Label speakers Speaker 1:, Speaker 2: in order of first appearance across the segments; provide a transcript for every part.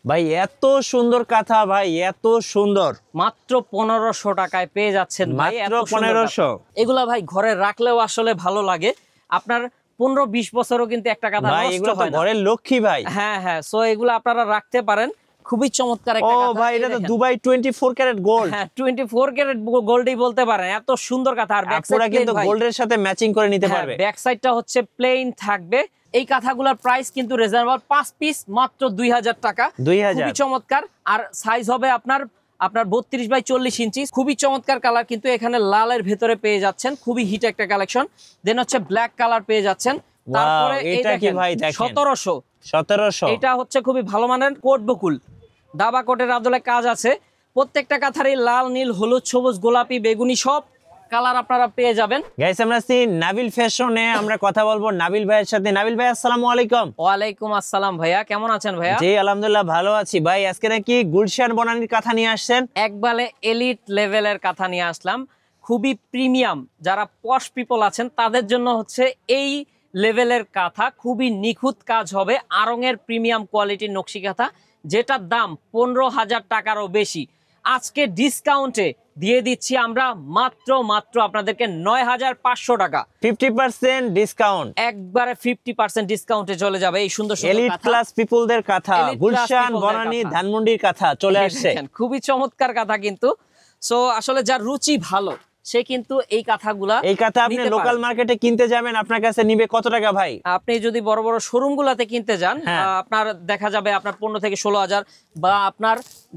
Speaker 1: ভাই এত সুন্দর কাঁথা, ভাই এত সুন্দর,
Speaker 2: মাত্র 1500 টাকায় পেয়ে যাচ্ছেন ভাই।
Speaker 1: মাত্র
Speaker 2: এত সুন্দর
Speaker 1: 1500।
Speaker 2: কাঁথা। এগুলা ভাই ঘরে রাখলেও আসলে ভালো লাগে। আপনার 15-20 বছরও কিন্তু একটা কাঁথা
Speaker 1: ভাই
Speaker 2: নষ্ট
Speaker 1: এগুলো তো
Speaker 2: হয় না।
Speaker 1: ঘরের লক্ষ্মী ভাই।
Speaker 2: হ্যাঁ হ্যাঁ, সো এগুলো আপনারা রাখতে পারেন। খুবই চমৎকার
Speaker 1: ও
Speaker 2: একটা কাঁথা।
Speaker 1: ভাই,
Speaker 2: এই
Speaker 1: এটা তো
Speaker 2: দেখেন।
Speaker 1: Dubai 24 carat gold.
Speaker 2: হ্যাঁ, 24 ক্যারেট গোল্ডই বলতে পারেন। এত সুন্দর কাঁথা। আর ব্যাক
Speaker 1: পুরা
Speaker 2: সাইড
Speaker 1: কিন্তু গোল্ডের সাথে ম্যাচিং করে নিতে পারবে।
Speaker 2: ব্যাক সাইডটা হচ্ছে প্লেন থাকবে। এই কাঁথাগুলোর প্রাইস কিন্তু রিজনেবল, 5 পিস মাত্র 2000 টাকা।
Speaker 1: 2000।
Speaker 2: খুবই চমৎকার। আর সাইজ হবে আপনার 32x40 ইঞ্চি। খুবই চমৎকার কালার কিন্তু এখানে লালের ভেতরে পেয়ে যাচ্ছেন। খুবই হিট একটা কালেকশন। দেন হচ্ছে ব্ল্যাক কালার পেয়ে যাচ্ছেন। তারপরে এই
Speaker 1: এটা কি
Speaker 2: দেখেন
Speaker 1: ভাই, দেখেন
Speaker 2: 1700।
Speaker 1: 1700।
Speaker 2: এটা হচ্ছে খুবই ভালো মানের কোট বকুল, দাবা কোটের আদলে কাজ আছে। প্রত্যেকটা কাঁথারই লাল, নীল, হলুদ, সবুজ, গোলাপি, বেগুনি সব কালার আপনারা পেয়ে যাবেন।
Speaker 1: গাইস, আমরা আছি নাবিল ফ্যাশনে। আমরা কথা বলবো নাবিল ভাইয়ের সাথে। নাবিল ভাই, আসসালামু আলাইকুম।
Speaker 2: ওয়ালাইকুম আসসালাম ভাইয়া, কেমন আছেন ভাইয়া?
Speaker 1: জি আলহামদুলিল্লাহ ভালো আছি ভাই। আজকে নাকি গুলশান বনানীর কাঁথা নিয়ে আসছেন?
Speaker 2: একবারে এলিট লেভেলের কাঁথা নিয়ে আসলাম। খুবই প্রিমিয়াম, যারা পশ পিপল আছেন তাদের জন্য হচ্ছে এই লেভেলের কাঁথা। খুবই নিখুঁত কাজ হবে, আড়ংয়ের প্রিমিয়াম কোয়ালিটির নকশি কাঁথা, যেটার দাম 15,000 টাকারও বেশি। আজকে ডিসকাউন্টে দিয়ে দিচ্ছি আমরা মাত্র আপনাদেরকে 9,500 টাকা।
Speaker 1: 50% ডিসকাউন্ট।
Speaker 2: একবারে 50% ডিসকাউন্টে চলে যাবে এই সুন্দর সুন্দর
Speaker 1: এলিট
Speaker 2: কাঁথা।
Speaker 1: ক্লাস পিপলদের কাঁথা,
Speaker 2: Elite class
Speaker 1: গুলশান
Speaker 2: people দের
Speaker 1: বনানী
Speaker 2: কাঁথা।
Speaker 1: ধানমন্ডির কাঁথা চলে আসছে।
Speaker 2: দেখেন, খুবই চমৎকার কাঁথা কিন্তু। সো আসলে যার রুচি ভালো সে কিন্তু এই কাঁথাগুলা
Speaker 1: এই কাঁথা আপনি
Speaker 2: নিতে
Speaker 1: লোকাল
Speaker 2: পারেন।
Speaker 1: মার্কেটে কিনতে যাবেন, আপনার কাছে নিবে কত টাকা ভাই?
Speaker 2: আপনি যদি বড় বড় শোরুম গুলাতে কিনতে যান,
Speaker 1: হ্যাঁ।
Speaker 2: আপনার দেখা যাবে আপনার 15 থেকে 16,000 বা আপনার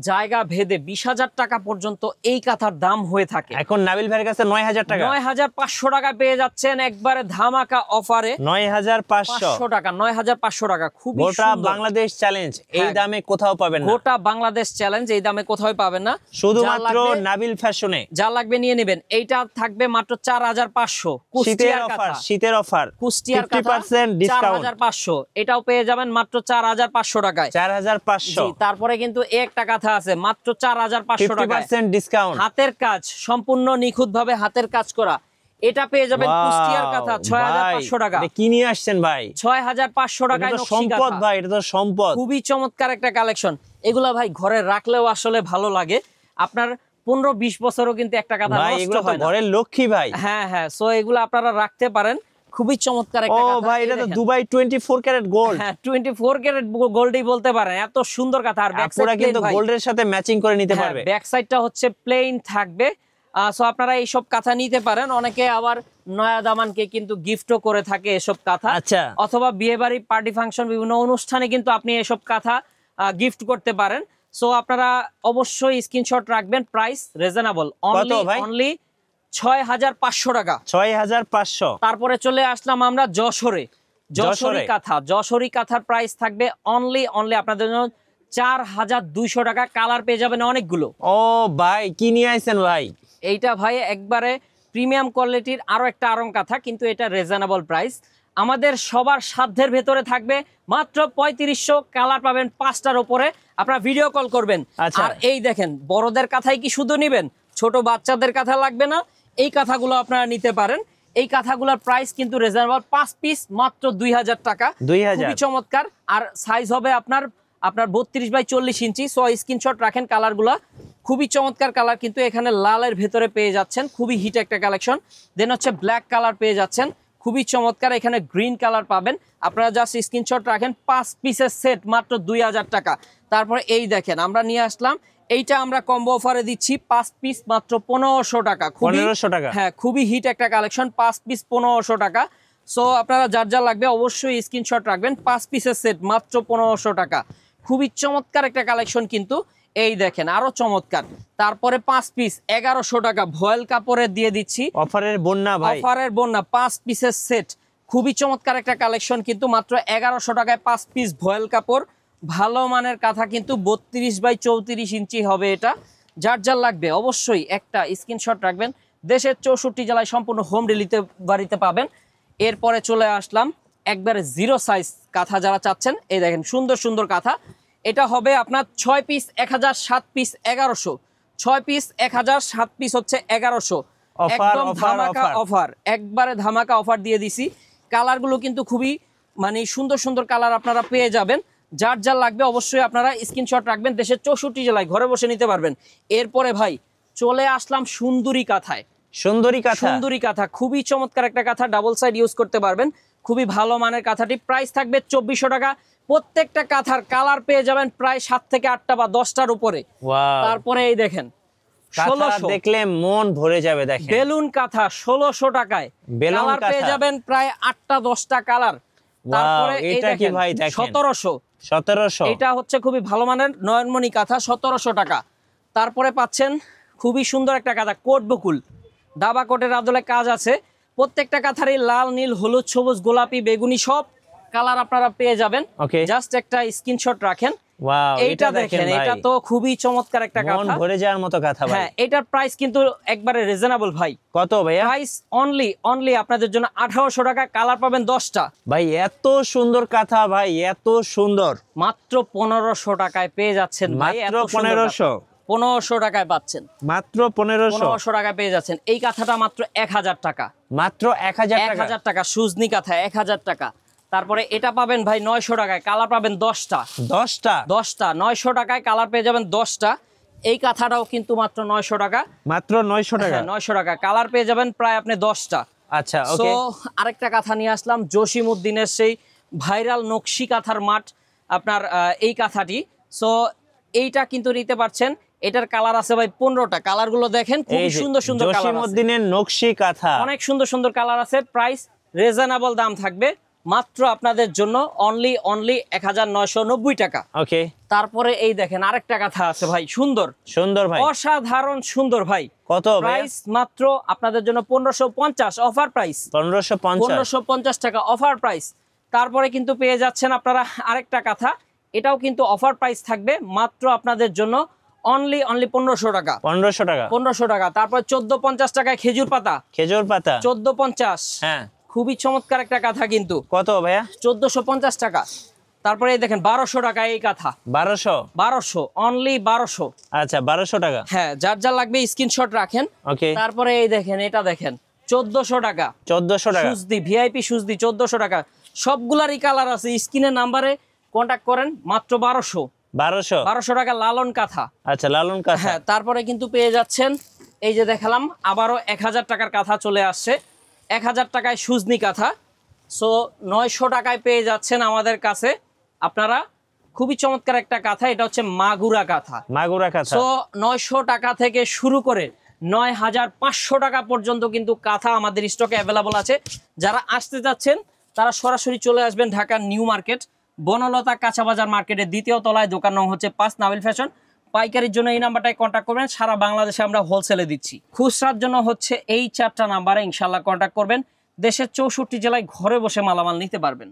Speaker 2: জায়গা ভেদে 20,000 টাকা পর্যন্ত এই কাঁথার দাম হয়ে থাকে।
Speaker 1: এখন নাবিল ভাইয়ের কাছে 9,000 টাকা।
Speaker 2: 9,500 টাকা পেয়ে যাচ্ছেন একবারে ধামাকা অফারে।
Speaker 1: 9,500
Speaker 2: টাকা, 9,500 টাকা। খুবই
Speaker 1: গোটা
Speaker 2: সুন্দর।
Speaker 1: বাংলাদেশ চ্যালেঞ্জ, এই
Speaker 2: হ্যাঁ।
Speaker 1: দামে কোথাও পাবেন না।
Speaker 2: গোটা বাংলাদেশ চ্যালেঞ্জ, এই দামে কোথাও পাবেন না।
Speaker 1: শুধুমাত্র
Speaker 2: যা লাগবে-
Speaker 1: নাবিল ফ্যাশনে।
Speaker 2: যা লাগবে নিয়ে নেবেন। এইটা থাকবে মাত্র 4,500।
Speaker 1: শীতের অফার, শীতের অফার,
Speaker 2: কুষ্টিয়ার
Speaker 1: 50% ডিসকাউন্ট।
Speaker 2: 4,500, এটাও পেয়ে যাবেন মাত্র 4,500 টাকায়।
Speaker 1: 4,500।
Speaker 2: জি, তারপরে কিন্তু একটা কাঁথা আছে মাত্র 4,500 টাকায়।
Speaker 1: 50% ডিসকাউন্ট।
Speaker 2: হাতের কাজ, সম্পূর্ণ নিখুঁত ভাবে হাতের কাজ করা, এটা পেয়ে যাবেন কুষ্টিয়ার কাঁথা 6,500 টাকা।
Speaker 1: কি নিয়ে আসছেন ভাই?
Speaker 2: 6,500
Speaker 1: এটা
Speaker 2: টাকায়
Speaker 1: তো
Speaker 2: নকশি
Speaker 1: সম্পদ
Speaker 2: কাঁথা।
Speaker 1: ভাই, এটা তো সম্পদ।
Speaker 2: খুবই চমৎকার একটা কালেকশন। এগুলা ভাই ঘরে রাখলেও আসলে ভালো লাগে। আপনার 15-20 বছরও কিন্তু একটা কাঁথা
Speaker 1: ভাই
Speaker 2: নষ্ট
Speaker 1: এগুলো তো
Speaker 2: হয় না।
Speaker 1: ঘরের লক্ষ্মী ভাই।
Speaker 2: হ্যাঁ হ্যাঁ, সো এগুলো আপনারা রাখতে পারেন। খুবই চমৎকার একটা
Speaker 1: ও
Speaker 2: কাঁথা।
Speaker 1: ভাই,
Speaker 2: এই
Speaker 1: এটা তো
Speaker 2: দেখেন।
Speaker 1: Dubai 24 carat gold.
Speaker 2: হ্যাঁ, 24 ক্যারেট গোল্ডই বলতে পারেন। এত সুন্দর কাঁথা। আর ব্যাক
Speaker 1: পুরা
Speaker 2: সাইড
Speaker 1: কিন্তু গোল্ডের সাথে ম্যাচিং করে নিতে পারবে।
Speaker 2: ব্যাক সাইডটা হচ্ছে প্লেন থাকবে। সো আপনারা এইসব কাঁথা নিতে পারেন। অনেকে আবার নয়া দামানকে কিন্তু গিফটও করে থাকে এসব কাঁথা।
Speaker 1: আচ্ছা।
Speaker 2: অথবা বিয়ে বাড়ি, পার্টি ফাংশন, বিভিন্ন অনুষ্ঠানে কিন্তু আপনি এসব কাঁথা গিফট করতে পারেন। সো আপনারা অবশ্যই স্ক্রিনশট রাখবেন। প্রাইস রিজনেবল, অনলি 6,500 টাকা।
Speaker 1: 6,500।
Speaker 2: তারপরে চলে আসলাম আমরা যশোরে। যশোরী কাঁথা। যশোরী কাঁথার প্রাইস থাকবে অনলি আপনাদের জন্য 4,200 টাকা। কালার পেয়ে যাবেন অনেকগুলো।
Speaker 1: ও ভাই, কি নিয়ে আইছেন ভাই?
Speaker 2: এইটা ভাই একবারে প্রিমিয়াম কোয়ালিটির আরো একটা আড়ং কাঁথা, কিন্তু এটা রিজনেবল প্রাইস। আমাদের সবার সাধ্যের ভেতরে থাকবে মাত্র 3500। কালার পাবেন 5টার উপরে। আপনারা ভিডিও কল করবেন।
Speaker 1: আচ্ছা।
Speaker 2: আর এই দেখেন, বড়দের কাঁথাই কি শুধু নিবেন, ছোট বাচ্চাদের কাঁথা লাগবে না? এই কাঁথাগুলো আপনারা নিতে পারেন। এই কাঁথাগুলোর প্রাইস কিন্তু রিজনেবল, 5 পিস মাত্র 2000 টাকা।
Speaker 1: 2000।
Speaker 2: খুবই চমৎকার। আর সাইজ হবে আপনার 32x40 ইঞ্চি। সো স্ক্রিনশট রাখেন কালারগুলা। খুবই চমৎকার কালার কিন্তু এখানে লালের ভেতরে পেয়ে যাচ্ছেন। খুবই হিট একটা কালেকশন। দেন হচ্ছে ব্ল্যাক কালার পেয়ে যাচ্ছেন, খুবই চমৎকার। এখানে গ্রিন কালার পাবেন। আপনারা জাস্ট স্ক্রিনশট রাখেন। 5 পিসের সেট মাত্র 2000 টাকা। তারপরে এই দেখেন, আমরা নিয়ে আসলাম এইটা, আমরা কম্বো অফারে দিচ্ছি 5 পিস মাত্র 1500 টাকা।
Speaker 1: 1500 টাকা।
Speaker 2: হ্যাঁ, খুবই হিট একটা কালেকশন। 5 পিস 1500 টাকা। সো আপনারা যার যা লাগবে অবশ্যই স্ক্রিনশট রাখবেন। 5 পিসের সেট মাত্র 1500 টাকা। খুবই চমৎকার একটা কালেকশন কিন্তু। এই দেখেন, আরো চমৎকার। তারপরে 5 পিস 1100 টাকা ভয়েল কাপড়ের দিয়ে দিচ্ছি।
Speaker 1: অফারের বন্যা ভাই।
Speaker 2: অফারের বন্যা, 5 পিসের সেট। খুবই চমৎকার একটা কালেকশন কিন্তু মাত্র 1100 টাকায় 5 পিস ভয়েল কাপড়। ভালো মানের কাঁথা কিন্তু 32x34 ইঞ্চি হবে এটা। যার যার লাগবে অবশ্যই একটা স্ক্রিনশট রাখবেন। দেশের 64 জেলায় সম্পূর্ণ হোম ডেলিভারিতে পাবেন। এরপরে চলে আসলাম একবারে জিরো সাইজ কাঁথা যারা চাচ্ছেন। এই দেখেন, সুন্দর সুন্দর কাঁথা। এটা হবে আপনার 6 পিস 1000, 7 পিস 1100। 6 পিস 1000, 7 পিস হচ্ছে 1100। একদম ধামাকা অফার, একবারে ধামাকা অফার দিয়ে দিছি। কালারগুলো কিন্তু খুবই সুন্দর সুন্দর কালার আপনারা পেয়ে যাবেন। যার যার লাগবে অবশ্যই আপনারা স্ক্রিনশট রাখবেন, দেশের 64 জেলায় ঘরে বসে নিতে পারবেন। এরপরে ভাই চলে আসলাম সুন্দরী কাঁথায়।
Speaker 1: সুন্দরী কাঁথা,
Speaker 2: সুন্দরী কাঁথা খুবই চমৎকার একটা কাঁথা, ডাবল সাইড ইউজ করতে পারবেন, খুবই ভালো মানের কাঁথাটি। প্রাইস থাকবে 2400 টাকা। প্রত্যেকটা কাঁথার কালার পেয়ে যাবেন প্রায় 7 থেকে 8টা বা 10টার উপরে।
Speaker 1: ওয়াও,
Speaker 2: তারপরে এই দেখেন
Speaker 1: কাঁথা
Speaker 2: 1600
Speaker 1: দেখলে মন ভরে যাবে। দেখেন
Speaker 2: বেলুন কাঁথা 1600 টাকায়
Speaker 1: বেলুন
Speaker 2: কালার পেয়ে
Speaker 1: কাঁথা।
Speaker 2: যাবেন প্রায় 8টা 10টা কালার। তারপরে এই
Speaker 1: এটা কি
Speaker 2: দেখেন
Speaker 1: ভাই দেখেন
Speaker 2: 1700,
Speaker 1: 1700,
Speaker 2: এটা হচ্ছে খুবই ভালো মানের নয়নমণি কাঁথা 1700 টাকা। তারপরে পাচ্ছেন খুবই সুন্দর একটা কাঁথা কোট বকুল, দাবা কোটের আদলে কাজ আছে। প্রত্যেকটা কাঁথারই লাল, নীল, হলুদ, সবুজ, গোলাপি, বেগুনি সব কালার আপনারা পেয়ে যাবেন।
Speaker 1: ওকে,
Speaker 2: জাস্ট একটা স্ক্রিনশট রাখেন।
Speaker 1: ওয়াও,
Speaker 2: এইটা দেখেন, এটা তো খুবই চমৎকার একটা
Speaker 1: মন
Speaker 2: কাঁথা।
Speaker 1: ভরে যাওয়ার মতো কাঁথা ভাই।
Speaker 2: হ্যাঁ, এটার প্রাইস কিন্তু একবারে রিজনেবল ভাই।
Speaker 1: কত ভাইয়া?
Speaker 2: প্রাইস অনলি আপনাদের জন্য 1800 টাকা। কালার পাবেন 10টা।
Speaker 1: ভাই এত সুন্দর কাঁথা ভাই, এত সুন্দর,
Speaker 2: মাত্র 1500 টাকায় পেয়ে যাচ্ছেন ভাই।
Speaker 1: মাত্র
Speaker 2: এত সুন্দর
Speaker 1: 1500,
Speaker 2: 1500 টাকায় পাচ্ছেন,
Speaker 1: মাত্র 1500,
Speaker 2: 1500 টাকায় পেয়ে যাচ্ছেন। এই কাঁথাটা মাত্র 1000 টাকা,
Speaker 1: মাত্র 1000 টাকা।
Speaker 2: 1000 টাকা সুজনি কাঁথা 1000 টাকা। তারপরে এটা পাবেন ভাই 900 টাকায়, কালার পাবেন 10টা।
Speaker 1: 10টা
Speaker 2: 10টা 900 টাকায় কালার পেয়ে যাবেন 10টা। এই কাঁথাটাও কিন্তু মাত্র 900 টাকা,
Speaker 1: মাত্র 900 টাকা।
Speaker 2: হ্যাঁ 900 টাকা কালার পেয়ে যাবেন প্রায় আপনি 10টা।
Speaker 1: আচ্ছা,
Speaker 2: সো
Speaker 1: ওকে,
Speaker 2: আরেকটা কাঁথা নিয়ে আসলাম, জসিমউদ্দিনের সেই ভাইরাল নকশি কাঁথার মাঠ আপনার এই কাঁথাটি। সো এইটা কিন্তু নিতে পারছেন। এটার কালার আছে ভাই 15টা। কালারগুলো দেখেন, খুব
Speaker 1: এই যে
Speaker 2: সুন্দর সুন্দর কালার আছে,
Speaker 1: জসিমউদ্দিনের নকশি কাঁথা,
Speaker 2: অনেক সুন্দর সুন্দর কালার আছে। প্রাইস রিজনেবল দাম থাকবে, মাত্র আপনাদের জন্য অনলি 1990 টাকা।
Speaker 1: ওকে।
Speaker 2: তারপরে এই দেখেন আরেকটা কাঁথা আছে ভাই, সুন্দর
Speaker 1: সুন্দর ভাই,
Speaker 2: অসাধারণ সুন্দর ভাই।
Speaker 1: কত ভাই?
Speaker 2: প্রাইস মাত্র আপনাদের জন্য 1550 অফার প্রাইস,
Speaker 1: 1550,
Speaker 2: 1550 টাকা অফার প্রাইস। তারপরে কিন্তু পেয়ে যাচ্ছেন আপনারা আরেকটা কাঁথা, এটাও কিন্তু অফার প্রাইস থাকবে, মাত্র আপনাদের জন্য অনলি 1500 টাকা,
Speaker 1: 1500 টাকা,
Speaker 2: 1500 টাকা। তারপর 1450 টাকায় খেজুর পাতা,
Speaker 1: খেজুর পাতা,
Speaker 2: 1450।
Speaker 1: হ্যাঁ,
Speaker 2: খুবই চমৎকার একটা কাঁথা কিন্তু,
Speaker 1: কত ভাইয়া?
Speaker 2: 1450 টাকা। তারপরে এই দেখেন 1200 টাকা এই কাঁথা,
Speaker 1: 1200,
Speaker 2: 1200 অনলি 1200।
Speaker 1: আচ্ছা 1200 টাকা,
Speaker 2: হ্যাঁ, যার যা লাগবে স্ক্রিনশট রাখেন।
Speaker 1: ওকে।
Speaker 2: তারপরে এই দেখেন, এটা দেখেন 1400 টাকা,
Speaker 1: 1400 টাকা,
Speaker 2: সুজদি ভিআইপি সুজদি 1400 টাকা। সবগুলারই কালার আছে, স্ক্রিনের নাম্বারে কন্টাক্ট করেন। মাত্র 1200, 1200 টাকা লালন কাঁথা।
Speaker 1: আচ্ছা লালন কাঁথা,
Speaker 2: হ্যাঁ, তারপরে কিন্তু পেয়ে যাচ্ছেন এই যে দেখালাম, আবারও 1000 টাকার কাঁথা চলে আসছে, 1000 টাকায় সুজনি কাঁথা। সো 900 টাকায় পেয়ে যাচ্ছেন আমাদের কাছে আপনারা খুবই চমৎকার একটা কাঁথা। এটা হচ্ছে মাগুরা কাঁথা,
Speaker 1: মাগুরা কাঁথা।
Speaker 2: সো 900 টাকা থেকে শুরু করে 9500 টাকা পর্যন্ত কিন্তু কাঁথা আমাদের স্টকে অ্যাভেলেবল আছে। যারা আসতে যাচ্ছেন তারা সরাসরি চলে আসবেন ঢাকার নিউ মার্কেট, বনলতা কাঁচা বাজার মার্কেটের 2য় তলায়, দোকান নং হচ্ছে 5, নাবিল ফ্যাশন। পাইকারির জন্য এই নাম্বারটায় কন্ট্যাক্ট করবেন, সারা বাংলাদেশে আমরা হোলসেলে দিচ্ছি। খুচরার জন্য হচ্ছে এই 4টা নাম্বারে ইনশাল্লাহ কন্ট্যাক্ট করবেন। দেশের 64 জেলায় ঘরে বসে মালামাল নিতে পারবেন।